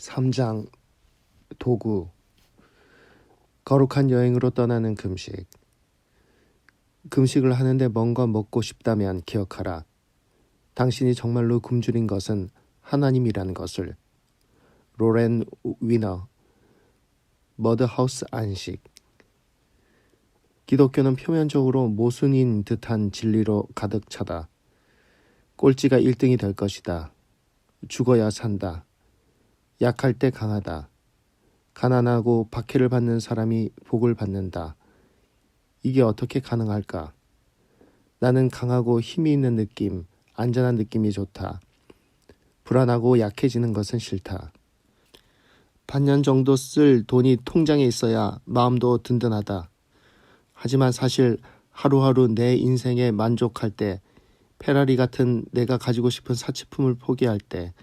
3장 도구. 거룩한 여행으로 떠나는 금식. 금식을 하는데 뭔가 먹고 싶다면 기억하라. 당신이 정말로 굶주린 것은 하나님이라는 것을. 로렌 위너. 머드하우스 안식. 기독교는 표면적으로 모순인 듯한 진리로 가득 차다. 꼴찌가 1등이 될 것이다. 죽어야 산다. 약할 때 강하다. 가난하고 박해를 받는 사람이 복을 받는다. 이게 어떻게 가능할까? 나는 강하고 힘이 있는 느낌, 안전한 느낌이 좋다. 불안하고 약해지는 것은 싫다. 반년 정도 쓸 돈이 통장에 있어야 마음도 든든하다. 하지만 사실 하루하루 내 인생에 만족할 때, 페라리 같은 내가 가지고 싶은 사치품을 포기할 때,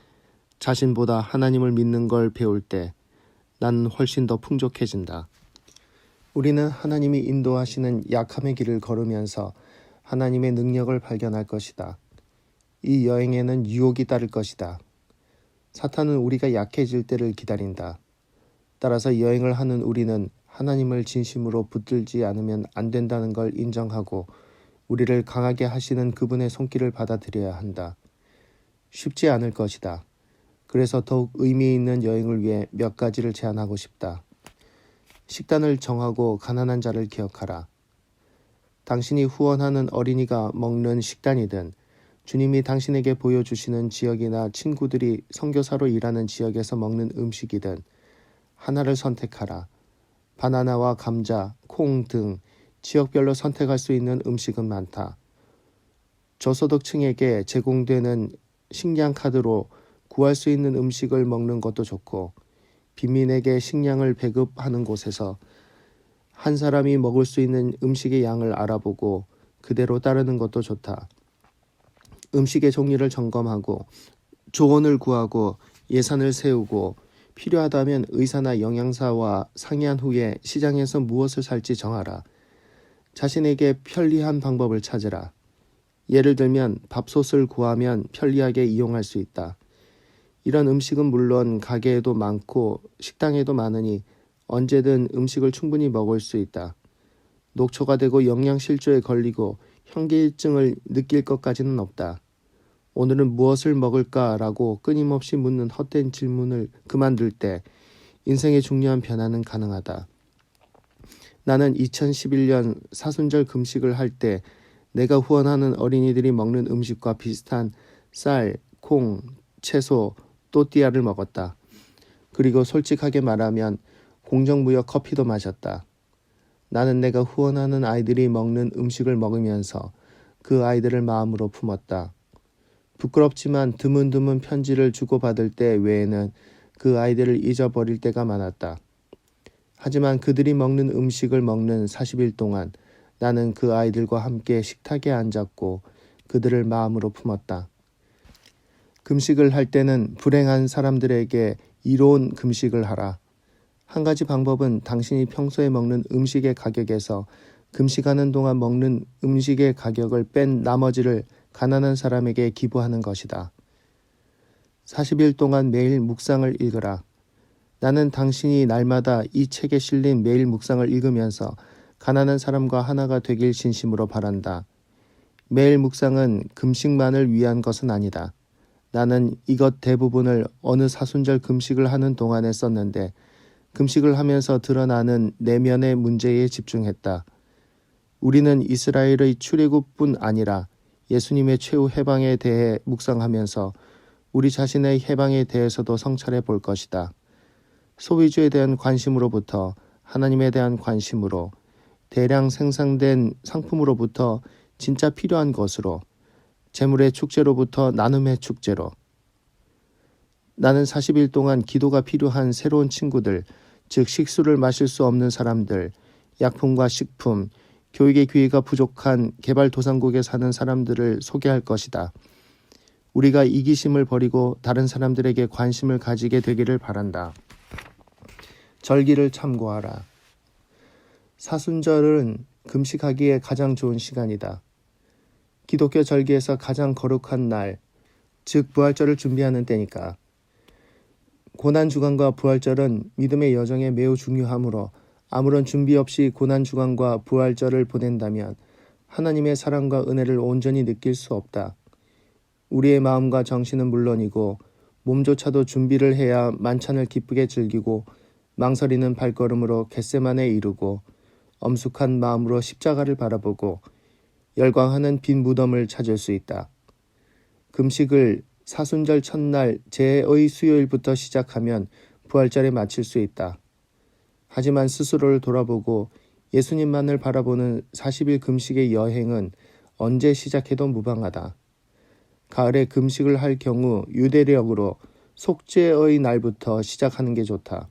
자신보다 하나님을 믿는 걸 배울 때 나는 훨씬 더 풍족해진다. 우리는 하나님이 인도하시는 약함의 길을 걸으면서 하나님의 능력을 발견할 것이다. 이 여행에는 유혹이 따를 것이다. 사탄은 우리가 약해질 때를 기다린다. 따라서 여행을 하는 우리는 하나님을 진심으로 붙들지 않으면 안 된다는 걸 인정하고 우리를 강하게 하시는 그분의 손길을 받아들여야 한다. 쉽지 않을 것이다. 그래서 더욱 의미 있는 여행을 위해 몇 가지를 제안하고 싶다. 식단을 정하고 가난한 자를 기억하라. 당신이 후원하는 어린이가 먹는 식단이든 주님이 당신에게 보여주시는 지역이나 친구들이 선교사로 일하는 지역에서 먹는 음식이든 하나를 선택하라. 바나나와 감자, 콩 등 지역별로 선택할 수 있는 음식은 많다. 저소득층에게 제공되는 식량 카드로 구할 수 있는 음식을 먹는 것도 좋고 빈민에게 식량을 배급하는 곳에서 한 사람이 먹을 수 있는 음식의 양을 알아보고 그대로 따르는 것도 좋다. 음식의 종류를 점검하고 조언을 구하고 예산을 세우고 필요하다면 의사나 영양사와 상의한 후에 시장에서 무엇을 살지 정하라. 자신에게 편리한 방법을 찾으라. 예를 들면 밥솥을 구하면 편리하게 이용할 수 있다. 이런 음식은 물론 가게에도 많고 식당에도 많으니 언제든 음식을 충분히 먹을 수 있다. 녹초가 되고 영양실조에 걸리고 현기증을 느낄 것까지는 없다. 오늘은 무엇을 먹을까라고 끊임없이 묻는 헛된 질문을 그만둘 때 인생의 중요한 변화는 가능하다. 나는 2011년 사순절 금식을 할 때 내가 후원하는 어린이들이 먹는 음식과 비슷한 쌀, 콩, 채소, 또띠아를 먹었다. 그리고 솔직하게 말하면 공정무역 커피도 마셨다. 나는 내가 후원하는 아이들이 먹는 음식을 먹으면서 그 아이들을 마음으로 품었다. 부끄럽지만 드문드문 편지를 주고받을 때 외에는 그 아이들을 잊어버릴 때가 많았다. 하지만 그들이 먹는 음식을 먹는 40일 동안 나는 그 아이들과 함께 식탁에 앉았고 그들을 마음으로 품었다. 금식을 할 때는 불행한 사람들에게 이로운 금식을 하라. 한 가지 방법은 당신이 평소에 먹는 음식의 가격에서 금식하는 동안 먹는 음식의 가격을 뺀 나머지를 가난한 사람에게 기부하는 것이다. 40일 동안 매일 묵상을 읽으라. 나는 당신이 날마다 이 책에 실린 매일 묵상을 읽으면서 가난한 사람과 하나가 되길 진심으로 바란다. 매일 묵상은 금식만을 위한 것은 아니다. 나는 이것 대부분을 어느 사순절 금식을 하는 동안에 썼는데 금식을 하면서 드러나는 내면의 문제에 집중했다. 우리는 이스라엘의 출애굽뿐 아니라 예수님의 최후 해방에 대해 묵상하면서 우리 자신의 해방에 대해서도 성찰해 볼 것이다. 소비주에 대한 관심으로부터 하나님에 대한 관심으로, 대량 생산된 상품으로부터 진짜 필요한 것으로, 재물의 축제로부터 나눔의 축제로. 나는 40일 동안 기도가 필요한 새로운 친구들, 즉 식수를 마실 수 없는 사람들, 약품과 식품, 교육의 기회가 부족한 개발도상국에 사는 사람들을 소개할 것이다. 우리가 이기심을 버리고 다른 사람들에게 관심을 가지게 되기를 바란다. 절기를 참고하라. 사순절은 금식하기에 가장 좋은 시간이다. 기독교 절기에서 가장 거룩한 날, 즉 부활절을 준비하는 때니까. 고난주간과 부활절은 믿음의 여정에 매우 중요하므로 아무런 준비 없이 고난주간과 부활절을 보낸다면 하나님의 사랑과 은혜를 온전히 느낄 수 없다. 우리의 마음과 정신은 물론이고 몸조차도 준비를 해야 만찬을 기쁘게 즐기고 망설이는 발걸음으로 겟세마네에 이르고 엄숙한 마음으로 십자가를 바라보고 열광하는 빈 무덤을 찾을 수 있다. 금식을 사순절 첫날 제의 수요일부터 시작하면 부활절에 마칠 수 있다. 하지만 스스로를 돌아보고 예수님만을 바라보는 40일 금식의 여행은 언제 시작해도 무방하다. 가을에 금식을 할 경우 유대력으로 속죄의 날부터 시작하는 게 좋다.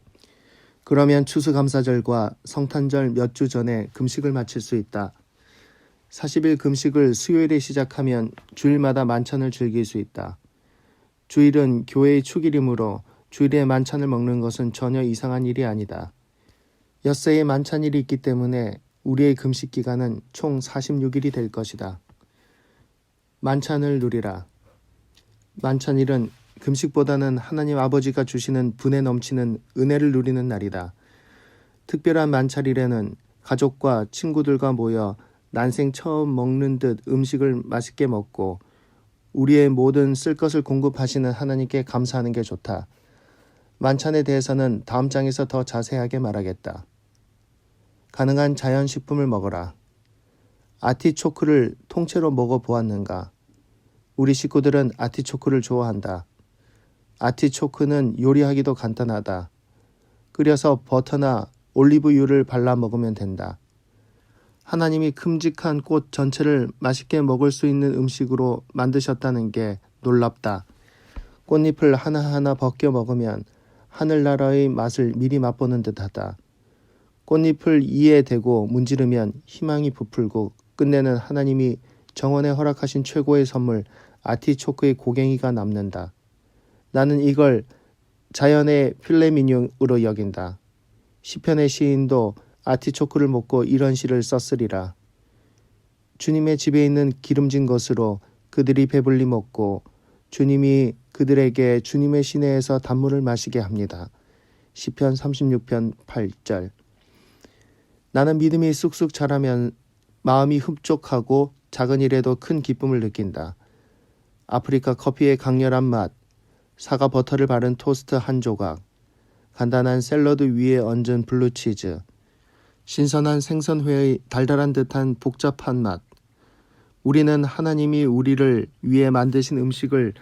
그러면 추수감사절과 성탄절 몇 주 전에 금식을 마칠 수 있다. 40일 금식을 수요일에 시작하면 주일마다 만찬을 즐길 수 있다. 주일은 교회의 축일이므로 주일에 만찬을 먹는 것은 전혀 이상한 일이 아니다. 엿새에 만찬일이 있기 때문에 우리의 금식 기간은 총 46일이 될 것이다. 만찬을 누리라. 만찬일은 금식보다는 하나님 아버지가 주시는 분에 넘치는 은혜를 누리는 날이다. 특별한 만찬일에는 가족과 친구들과 모여 난생 처음 먹는 듯 음식을 맛있게 먹고 우리의 모든 쓸 것을 공급하시는 하나님께 감사하는 게 좋다. 만찬에 대해서는 다음 장에서 더 자세하게 말하겠다. 가능한 자연식품을 먹어라. 아티초크를 통째로 먹어보았는가? 우리 식구들은 아티초크를 좋아한다. 아티초크는 요리하기도 간단하다. 끓여서 버터나 올리브유를 발라 먹으면 된다. 하나님이 큼직한 꽃 전체를 맛있게 먹을 수 있는 음식으로 만드셨다는 게 놀랍다. 꽃잎을 하나하나 벗겨 먹으면 하늘나라의 맛을 미리 맛보는 듯하다. 꽃잎을 이에 대고 문지르면 희망이 부풀고 끝내는 하나님이 정원에 허락하신 최고의 선물 아티초크의 고갱이가 남는다. 나는 이걸 자연의 필레미뇽으로 여긴다. 시편의 시인도 아티초크를 먹고 이런 시를 썼으리라. 주님의 집에 있는 기름진 것으로 그들이 배불리 먹고 주님이 그들에게 주님의 시내에서 단물을 마시게 합니다. 시편 36편 8절. 나는 믿음이 쑥쑥 자라면 마음이 흡족하고 작은 일에도 큰 기쁨을 느낀다. 아프리카 커피의 강렬한 맛, 사과 버터를 바른 토스트 한 조각, 간단한 샐러드 위에 얹은 블루치즈, 신선한 생선회의 달달한 듯한 복잡한 맛. 우리는 하나님이 우리를 위해 만드신 음식을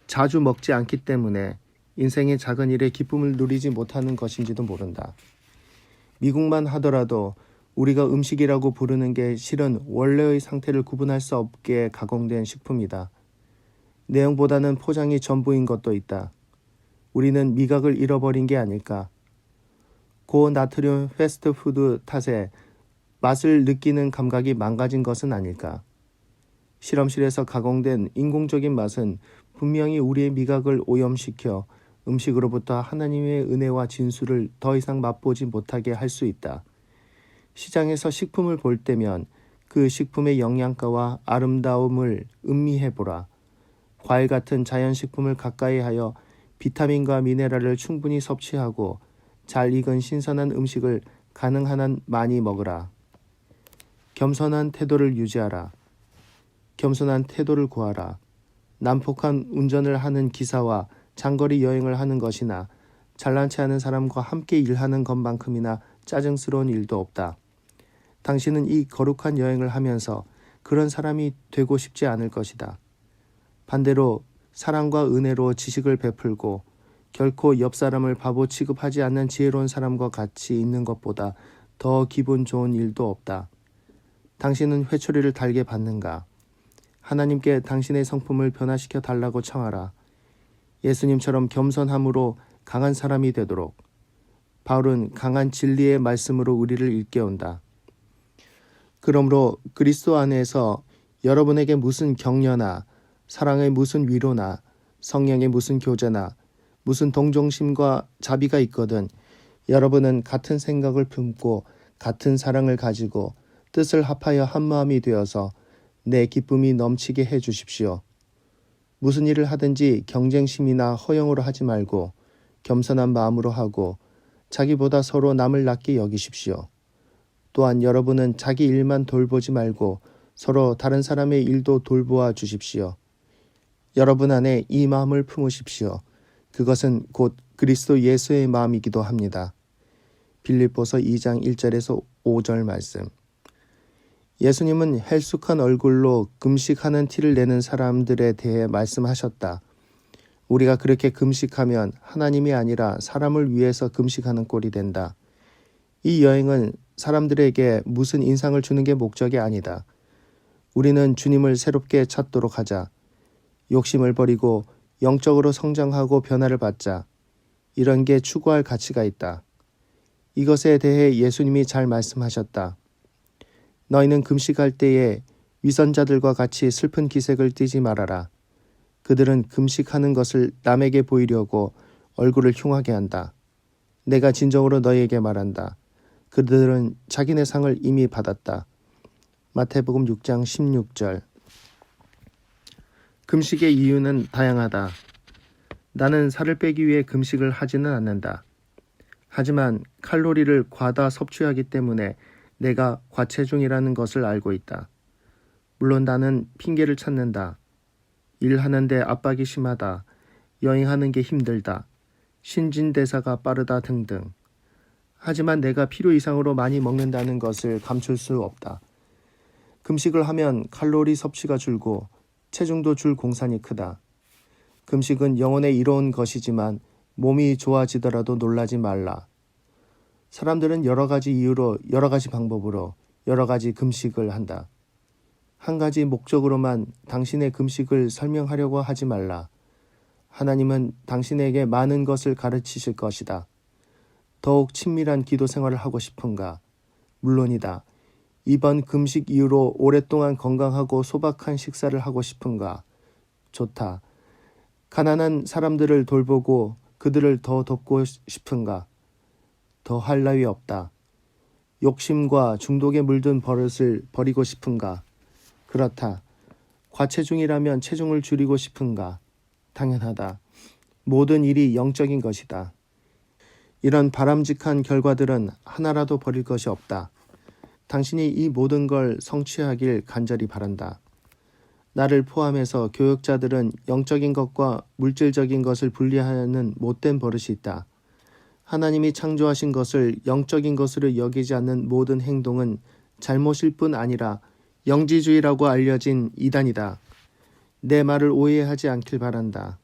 자주 먹지 않기 때문에 인생의 작은 일에 기쁨을 누리지 못하는 것인지도 모른다. 미국만 하더라도 우리가 음식이라고 부르는 게 실은 원래의 상태를 구분할 수 없게 가공된 식품이다. 내용보다는 포장이 전부인 것도 있다. 우리는 미각을 잃어버린 게 아닐까. 고나트륨 패스트푸드 탓에 맛을 느끼는 감각이 망가진 것은 아닐까. 실험실에서 가공된 인공적인 맛은 분명히 우리의 미각을 오염시켜 음식으로부터 하나님의 은혜와 진수를 더 이상 맛보지 못하게 할 수 있다. 시장에서 식품을 볼 때면 그 식품의 영양가와 아름다움을 음미해보라. 과일 같은 자연식품을 가까이 하여 비타민과 미네랄을 충분히 섭취하고 잘 익은 신선한 음식을 가능한 한 많이 먹으라. 겸손한 태도를 유지하라. 겸손한 태도를 구하라. 난폭한 운전을 하는 기사와 장거리 여행을 하는 것이나 잘난 체 하는 사람과 함께 일하는 것만큼이나 짜증스러운 일도 없다. 당신은 이 거룩한 여행을 하면서 그런 사람이 되고 싶지 않을 것이다. 반대로 사랑과 은혜로 지식을 베풀고 결코 옆 사람을 바보 취급하지 않는 지혜로운 사람과 같이 있는 것보다 더 기분 좋은 일도 없다. 당신은 회초리를 달게 받는가? 하나님께 당신의 성품을 변화시켜 달라고 청하라. 예수님처럼 겸손함으로 강한 사람이 되도록. 바울은 강한 진리의 말씀으로 우리를 일깨운다. 그러므로 그리스도 안에서 여러분에게 무슨 격려나 사랑의 무슨 위로나 성령의 무슨 교제나 무슨 동정심과 자비가 있거든 여러분은 같은 생각을 품고 같은 사랑을 가지고 뜻을 합하여 한마음이 되어서 내 기쁨이 넘치게 해 주십시오. 무슨 일을 하든지 경쟁심이나 허영으로 하지 말고 겸손한 마음으로 하고 자기보다 서로 남을 낮게 여기십시오. 또한 여러분은 자기 일만 돌보지 말고 서로 다른 사람의 일도 돌보아 주십시오. 여러분 안에 이 마음을 품으십시오. 그것은 곧 그리스도 예수의 마음이기도 합니다. 빌립보서 2장 1절에서 5절 말씀. 예수님은 헬쑥한 얼굴로 금식하는 티를 내는 사람들에 대해 말씀하셨다. 우리가 그렇게 금식하면 하나님이 아니라 사람을 위해서 금식하는 꼴이 된다. 이 여행은 사람들에게 무슨 인상을 주는 게 목적이 아니다. 우리는 주님을 새롭게 찾도록 하자. 욕심을 버리고 영적으로 성장하고 변화를 받자. 이런 게 추구할 가치가 있다. 이것에 대해 예수님이 잘 말씀하셨다. 너희는 금식할 때에 위선자들과 같이 슬픈 기색을 띠지 말아라. 그들은 금식하는 것을 남에게 보이려고 얼굴을 흉하게 한다. 내가 진정으로 너희에게 말한다. 그들은 자기네 상을 이미 받았다. 마태복음 6장 16절. 금식의 이유는 다양하다. 나는 살을 빼기 위해 금식을 하지는 않는다. 하지만 칼로리를 과다 섭취하기 때문에 내가 과체중이라는 것을 알고 있다. 물론 나는 핑계를 찾는다. 일하는데 압박이 심하다. 여행하는 게 힘들다. 신진대사가 빠르다 등등. 하지만 내가 필요 이상으로 많이 먹는다는 것을 감출 수 없다. 금식을 하면 칼로리 섭취가 줄고 체중도 줄 공산이 크다. 금식은 영혼에 이로운 것이지만 몸이 좋아지더라도 놀라지 말라. 사람들은 여러 가지 이유로 여러 가지 방법으로 여러 가지 금식을 한다. 한 가지 목적으로만 당신의 금식을 설명하려고 하지 말라. 하나님은 당신에게 많은 것을 가르치실 것이다. 더욱 친밀한 기도 생활을 하고 싶은가? 물론이다. 이번 금식 이후로 오랫동안 건강하고 소박한 식사를 하고 싶은가? 좋다. 가난한 사람들을 돌보고 그들을 더 돕고 싶은가? 더 할 나위 없다. 욕심과 중독에 물든 버릇을 버리고 싶은가? 그렇다. 과체중이라면 체중을 줄이고 싶은가? 당연하다. 모든 일이 영적인 것이다. 이런 바람직한 결과들은 하나라도 버릴 것이 없다. 당신이 이 모든 걸 성취하길 간절히 바란다. 나를 포함해서 교역자들은 영적인 것과 물질적인 것을 분리하는 못된 버릇이 있다. 하나님이 창조하신 것을 영적인 것으로 여기지 않는 모든 행동은 잘못일 뿐 아니라 영지주의라고 알려진 이단이다. 내 말을 오해하지 않길 바란다.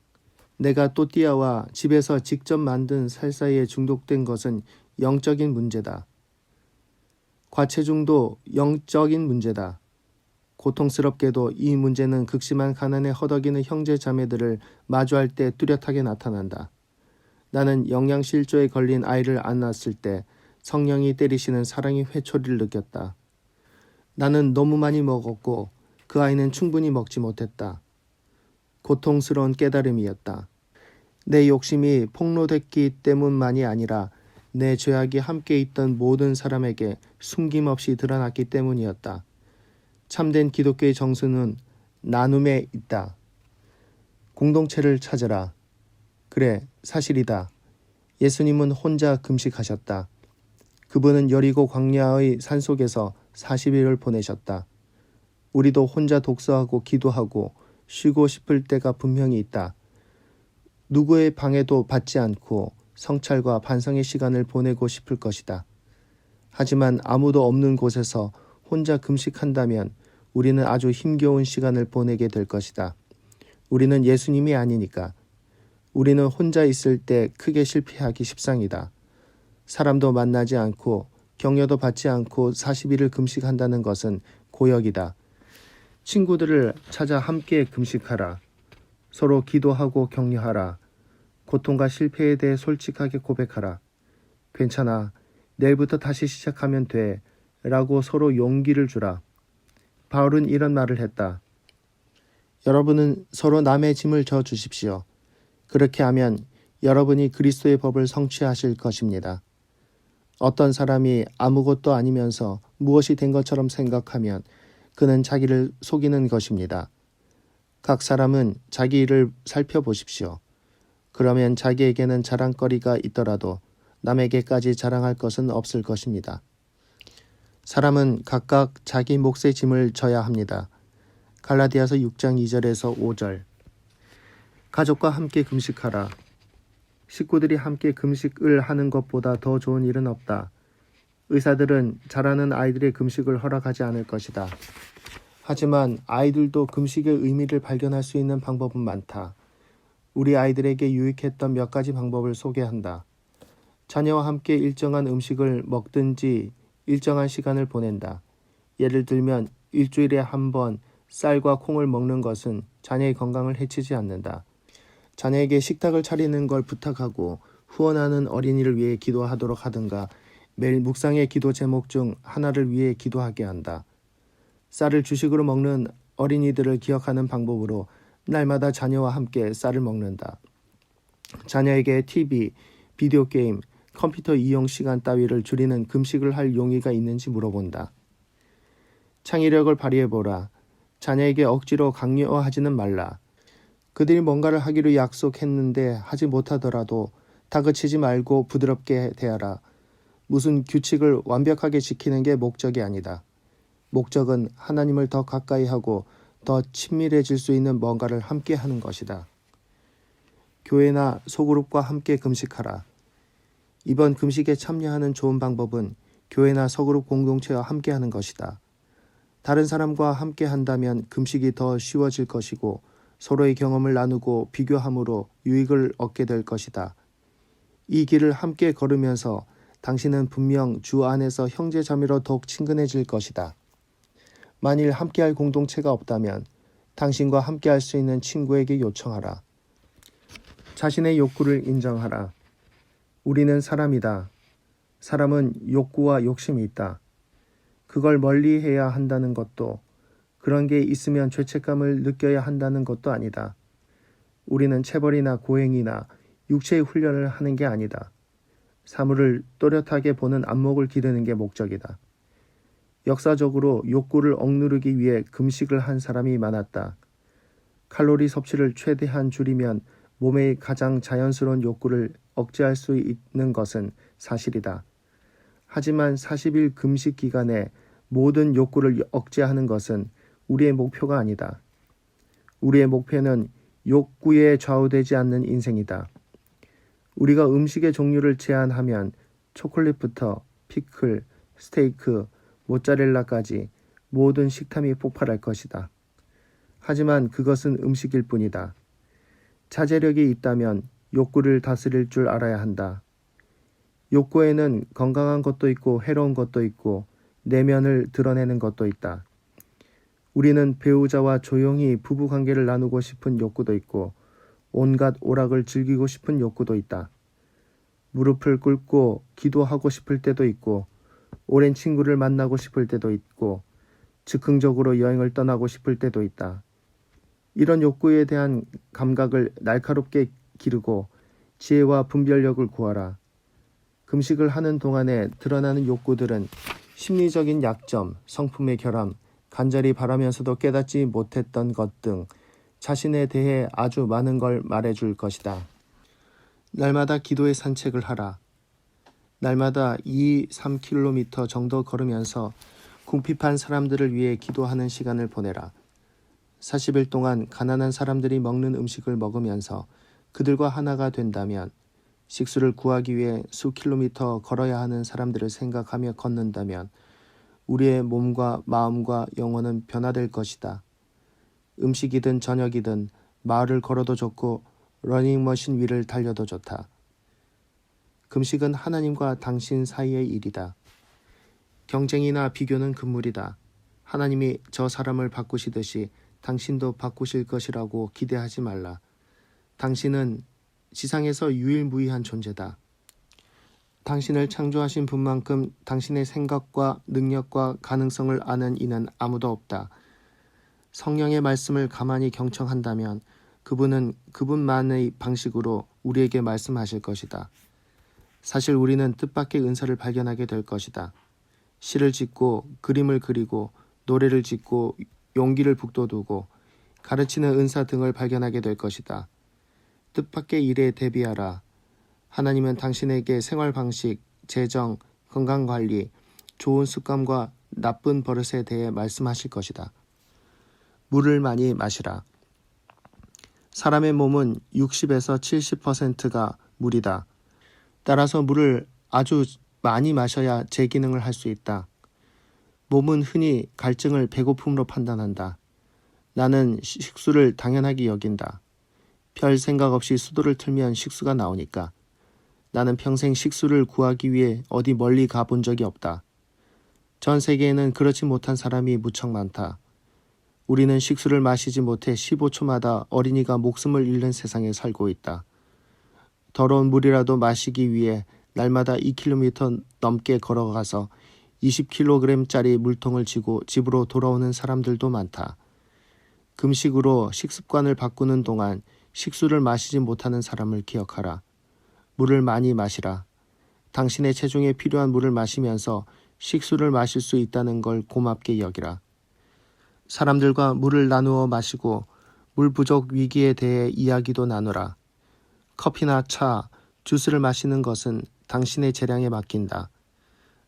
내가 또띠아와 집에서 직접 만든 살사이에 중독된 것은 영적인 문제다. 과체중도 영적인 문제다. 고통스럽게도 이 문제는 극심한 가난에 허덕이는 형제 자매들을 마주할 때 뚜렷하게 나타난다. 나는 영양실조에 걸린 아이를 안았을 때 성령이 때리시는 사랑의 회초리를 느꼈다. 나는 너무 많이 먹었고 그 아이는 충분히 먹지 못했다. 고통스러운 깨달음이었다. 내 욕심이 폭로됐기 때문만이 아니라 내 죄악이 함께 있던 모든 사람에게 숨김없이 드러났기 때문이었다. 참된 기독교의 정수는 나눔에 있다. 공동체를 찾으라. 그래, 사실이다. 예수님은 혼자 금식하셨다. 그분은 여리고 광야의 산속에서 40일을 보내셨다. 우리도 혼자 독서하고 기도하고 쉬고 싶을 때가 분명히 있다. 누구의 방해도 받지 않고 성찰과 반성의 시간을 보내고 싶을 것이다. 하지만 아무도 없는 곳에서 혼자 금식한다면 우리는 아주 힘겨운 시간을 보내게 될 것이다. 우리는 예수님이 아니니까. 우리는 혼자 있을 때 크게 실패하기 십상이다. 사람도 만나지 않고 격려도 받지 않고 40일을 금식한다는 것은 고역이다. 친구들을 찾아 함께 금식하라. 서로 기도하고 격려하라. 고통과 실패에 대해 솔직하게 고백하라. 괜찮아. 내일부터 다시 시작하면 돼. 라고 서로 용기를 주라. 바울은 이런 말을 했다. 여러분은 서로 남의 짐을 져 주십시오. 그렇게 하면 여러분이 그리스도의 법을 성취하실 것입니다. 어떤 사람이 아무것도 아니면서 무엇이 된 것처럼 생각하면 그는 자기를 속이는 것입니다. 각 사람은 자기 일을 살펴보십시오. 그러면 자기에게는 자랑거리가 있더라도 남에게까지 자랑할 것은 없을 것입니다. 사람은 각각 자기 몫의 짐을 져야 합니다. 갈라디아서 6장 2절에서 5절. 가족과 함께 금식하라. 식구들이 함께 금식을 하는 것보다 더 좋은 일은 없다. 의사들은 자라는 아이들의 금식을 허락하지 않을 것이다. 하지만 아이들도 금식의 의미를 발견할 수 있는 방법은 많다. 우리 아이들에게 유익했던 몇 가지 방법을 소개한다. 자녀와 함께 일정한 음식을 먹든지 일정한 시간을 보낸다. 예를 들면 일주일에 한 번 쌀과 콩을 먹는 것은 자녀의 건강을 해치지 않는다. 자녀에게 식탁을 차리는 걸 부탁하고 후원하는 어린이를 위해 기도하도록 하든가 매일 묵상의 기도 제목 중 하나를 위해 기도하게 한다. 쌀을 주식으로 먹는 어린이들을 기억하는 방법으로 날마다 자녀와 함께 쌀을 먹는다. 자녀에게 TV, 비디오 게임, 컴퓨터 이용 시간 따위를 줄이는 금식을 할 용의가 있는지 물어본다. 창의력을 발휘해보라. 자녀에게 억지로 강요하지는 말라. 그들이 뭔가를 하기로 약속했는데 하지 못하더라도 다그치지 말고 부드럽게 대하라. 무슨 규칙을 완벽하게 지키는 게 목적이 아니다. 목적은 하나님을 더 가까이 하고 더 친밀해질 수 있는 뭔가를 함께 하는 것이다. 교회나 소그룹과 함께 금식하라. 이번 금식에 참여하는 좋은 방법은 교회나 소그룹 공동체와 함께 하는 것이다. 다른 사람과 함께 한다면 금식이 더 쉬워질 것이고 서로의 경험을 나누고 비교함으로 유익을 얻게 될 것이다. 이 길을 함께 걸으면서 당신은 분명 주 안에서 형제자매로 더욱 친근해질 것이다. 만일 함께할 공동체가 없다면 당신과 함께할 수 있는 친구에게 요청하라. 자신의 욕구를 인정하라. 우리는 사람이다. 사람은 욕구와 욕심이 있다. 그걸 멀리해야 한다는 것도 그런 게 있으면 죄책감을 느껴야 한다는 것도 아니다. 우리는 체벌이나 고행이나 육체의 훈련을 하는 게 아니다. 사물을 또렷하게 보는 안목을 기르는 게 목적이다. 역사적으로 욕구를 억누르기 위해 금식을 한 사람이 많았다. 칼로리 섭취를 최대한 줄이면 몸의 가장 자연스러운 욕구를 억제할 수 있는 것은 사실이다. 하지만 40일 금식 기간에 모든 욕구를 억제하는 것은 우리의 목표가 아니다. 우리의 목표는 욕구에 좌우되지 않는 인생이다. 우리가 음식의 종류를 제한하면 초콜릿부터 피클, 스테이크, 모짜렐라까지 모든 식탐이 폭발할 것이다. 하지만 그것은 음식일 뿐이다. 자제력이 있다면 욕구를 다스릴 줄 알아야 한다. 욕구에는 건강한 것도 있고 해로운 것도 있고 내면을 드러내는 것도 있다. 우리는 배우자와 조용히 부부관계를 나누고 싶은 욕구도 있고 온갖 오락을 즐기고 싶은 욕구도 있다. 무릎을 꿇고 기도하고 싶을 때도 있고 오랜 친구를 만나고 싶을 때도 있고 즉흥적으로 여행을 떠나고 싶을 때도 있다. 이런 욕구에 대한 감각을 날카롭게 기르고 지혜와 분별력을 구하라. 금식을 하는 동안에 드러나는 욕구들은 심리적인 약점, 성품의 결함, 간절히 바라면서도 깨닫지 못했던 것 등 자신에 대해 아주 많은 걸 말해줄 것이다. 날마다 기도의 산책을 하라. 날마다 2-3km 정도 걸으면서 궁핍한 사람들을 위해 기도하는 시간을 보내라. 40일 동안 가난한 사람들이 먹는 음식을 먹으면서 그들과 하나가 된다면 식수를 구하기 위해 수 킬로미터 걸어야 하는 사람들을 생각하며 걷는다면 우리의 몸과 마음과 영혼은 변화될 것이다. 음식이든 저녁이든 마을을 걸어도 좋고 러닝머신 위를 달려도 좋다. 금식은 하나님과 당신 사이의 일이다. 경쟁이나 비교는 금물이다. 하나님이 저 사람을 바꾸시듯이 당신도 바꾸실 것이라고 기대하지 말라. 당신은 지상에서 유일무이한 존재다. 당신을 창조하신 분만큼 당신의 생각과 능력과 가능성을 아는 이는 아무도 없다. 성령의 말씀을 가만히 경청한다면 그분은 그분만의 방식으로 우리에게 말씀하실 것이다. 사실 우리는 뜻밖의 은사를 발견하게 될 것이다. 시를 짓고 그림을 그리고 노래를 짓고 용기를 북돋우고 가르치는 은사 등을 발견하게 될 것이다. 뜻밖의 일에 대비하라. 하나님은 당신에게 생활 방식, 재정, 건강관리, 좋은 습관과 나쁜 버릇에 대해 말씀하실 것이다. 물을 많이 마시라. 사람의 몸은 60에서 70%가 물이다. 따라서 물을 아주 많이 마셔야 제 기능을 할 수 있다. 몸은 흔히 갈증을 배고픔으로 판단한다. 나는 식수를 당연하게 여긴다. 별 생각 없이 수도를 틀면 식수가 나오니까. 나는 평생 식수를 구하기 위해 어디 멀리 가본 적이 없다. 전 세계에는 그렇지 못한 사람이 무척 많다. 우리는 식수를 마시지 못해 15초마다 어린이가 목숨을 잃는 세상에 살고 있다. 더러운 물이라도 마시기 위해 날마다 2km 넘게 걸어가서 20kg짜리 물통을 쥐고 집으로 돌아오는 사람들도 많다. 금식으로 식습관을 바꾸는 동안 식수를 마시지 못하는 사람을 기억하라. 물을 많이 마시라. 당신의 체중에 필요한 물을 마시면서 식수를 마실 수 있다는 걸 고맙게 여기라. 사람들과 물을 나누어 마시고 물 부족 위기에 대해 이야기도 나누라. 커피나 차, 주스를 마시는 것은 당신의 재량에 맡긴다.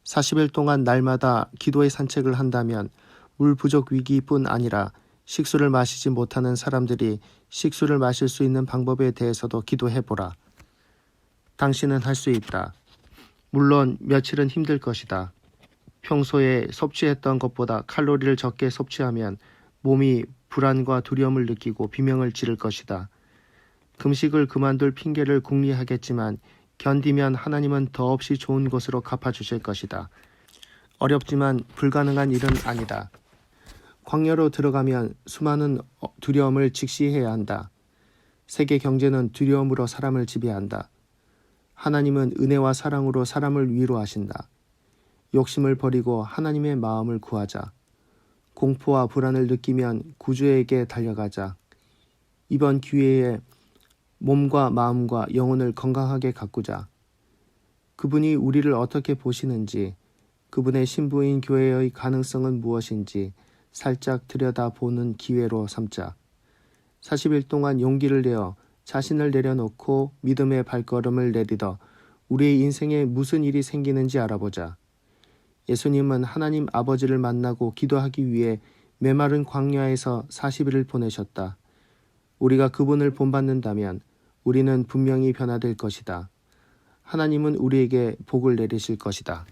40일 동안 날마다 기도의 산책을 한다면 물 부족 위기뿐 아니라 식수를 마시지 못하는 사람들이 식수를 마실 수 있는 방법에 대해서도 기도해보라. 당신은 할 수 있다. 물론 며칠은 힘들 것이다. 평소에 섭취했던 것보다 칼로리를 적게 섭취하면 몸이 불안과 두려움을 느끼고 비명을 지를 것이다. 금식을 그만둘 핑계를 궁리하겠지만 견디면 하나님은 더없이 좋은 것으로 갚아주실 것이다. 어렵지만 불가능한 일은 아니다. 광야로 들어가면 수많은 두려움을 직시해야 한다. 세계 경제는 두려움으로 사람을 지배한다. 하나님은 은혜와 사랑으로 사람을 위로하신다. 욕심을 버리고 하나님의 마음을 구하자. 공포와 불안을 느끼면 구주에게 달려가자. 이번 기회에 몸과 마음과 영혼을 건강하게 가꾸자. 그분이 우리를 어떻게 보시는지, 그분의 신부인 교회의 가능성은 무엇인지 살짝 들여다보는 기회로 삼자. 40일 동안 용기를 내어 자신을 내려놓고 믿음의 발걸음을 내딛어 우리의 인생에 무슨 일이 생기는지 알아보자. 예수님은 하나님 아버지를 만나고 기도하기 위해 메마른 광야에서 40일을 보내셨다. 우리가 그분을 본받는다면 우리는 분명히 변화될 것이다. 하나님은 우리에게 복을 내리실 것이다.